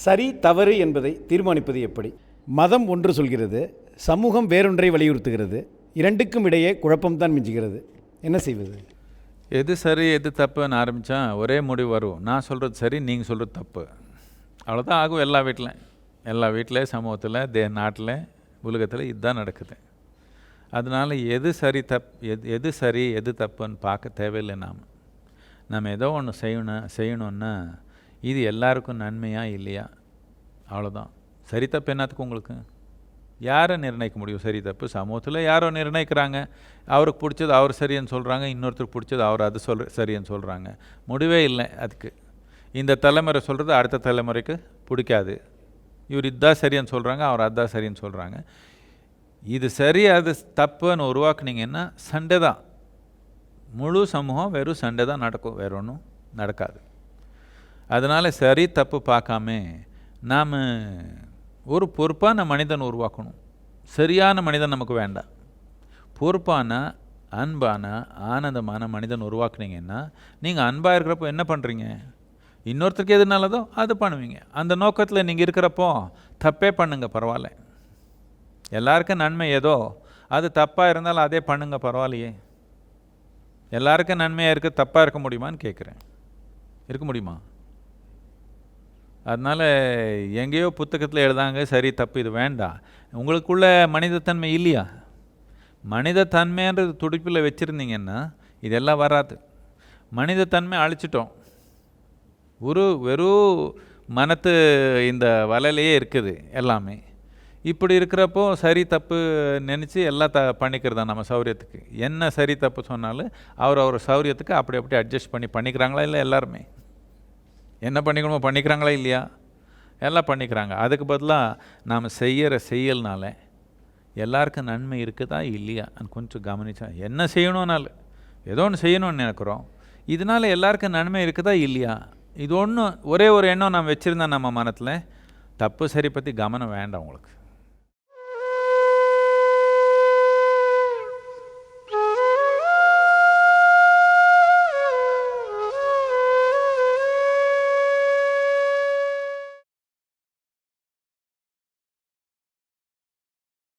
சரி தவறு என்பதை தீர்மானிப்பது எப்படி? மதம் ஒன்று சொல்கிறது, சமூகம் வேறொன்றை வலியுறுத்துகிறது. இரண்டுக்கும் இடையே குழப்பம்தான் மிஞ்சுகிறது. என்ன செய்வது? எது சரி எது தப்புன்னு ஆரம்பித்தா ஒரே முடிவு வரும். நான் சொல்கிறது சரி, நீங்கள் சொல்கிறது தப்பு. அவ்வளோதான் ஆகும் எல்லா வீட்டில் சமூகத்தில் நாட்டில் உலகத்தில் இதுதான் நடக்குது. அதனால் எது சரி எது சரி எது தப்புன்னு பார்க்க தேவையில்லை. நம்ம ஏதோ ஒன்று செய்யணுன்னா இது எல்லாருக்கும் நன்மையா இல்லையா, அவ்வளோதான். சரி தப்பு என்னத்துக்கு உங்களுக்கு? யாரை நிர்ணயிக்க முடியும் சரி தப்பு? சமூகத்தில் யாரோ நிர்ணயிக்கிறாங்க. அவருக்கு பிடிச்சது அவர் சரின்னு சொல்கிறாங்க, இன்னொருத்தருக்கு பிடிச்சது அவர் அது சரின்னு சொல்கிறாங்க. முடிவே இல்லை அதுக்கு. இந்த தலைமுறை சொல்கிறது அடுத்த தலைமுறைக்கு பிடிக்காது. இவர் இதுதான் சரின்னு சொல்கிறாங்க, அவர் அதுதான் சரின்னு சொல்கிறாங்க. இது சரி அது தப்புன்னு உருவாக்குனீங்கன்னா சண்டை தான். முழு சமூகம் வெறும் சண்டை தான் நடக்கும், வேற ஒன்றும் நடக்காது. அதனால் சரி தப்பு பார்க்காம நாம் ஒரு பொறுப்பான மனிதன் உருவாக்கணும். சரியான மனிதன் நமக்கு வேண்டாம். பொறுப்பான அன்பான ஆனந்தமான மனிதன் உருவாக்குனீங்கன்னா நீங்கள் அன்பாக இருக்கிறப்போ என்ன பண்ணுறீங்க? இன்னொருத்தருக்கு எது நல்லதோ அது பண்ணுவீங்க. அந்த நோக்கத்தில் நீங்கள் இருக்கிறப்போ தப்பே பண்ணுங்க, பரவாயில்ல. எல்லாருக்கும் நன்மை ஏதோ அது தப்பாக இருந்தாலும் அதே பண்ணுங்க, பரவாயில்லையே. எல்லாருக்கும் நன்மையாக இருக்க தப்பாக இருக்க முடியுமான்னு கேட்குறேன். இருக்க முடியுமா? அதனால் எங்கேயோ புத்தகத்தில் எழுதாங்க சரி தப்பு இது வேண்டாம். உங்களுக்குள்ள மனிதத்தன்மை இல்லையா? மனிதத்தன்மைன்றது துடிப்பில் வச்சுருந்தீங்கன்னா இதெல்லாம் வராது. மனிதத்தன்மை அழிச்சிட்டோம். வெறும் மனத்து இந்த வலையிலேயே இருக்குது எல்லாமே. இப்படி இருக்கிறப்போ சரி தப்பு நினச்சி எல்லாம் பண்ணிக்கிறதா நம்ம சௌரியத்துக்கு. என்ன சரி தப்பு சொன்னாலும் அவர் சௌரியத்துக்கு அப்படி அட்ஜஸ்ட் பண்ணிக்கிறாங்களா இல்லை? எல்லாருமே என்ன பண்ணிக்கணுமோ பண்ணிக்கிறாங்களா இல்லையா? எல்லாம் பண்ணிக்கிறாங்க. அதுக்கு பதிலாக நாம் செய்கிற செயல்னால எல்லாருக்கும் நன்மை இருக்குதா இல்லையா கொஞ்சம் கவனிச்சா, என்ன செய்யணும்னாலும் ஏதோ ஒன்று செய்யணும்னு நினைக்கிறோம், இதனால் எல்லாருக்கும் நன்மை இருக்குதா இல்லையா, இது ஒன்று ஒரே ஒரு எண்ணம் நாம் வச்சுருந்தா நம்ம மனத்தில் தப்பு சரி பற்றி கவனம் வேண்டாம் உங்களுக்கு.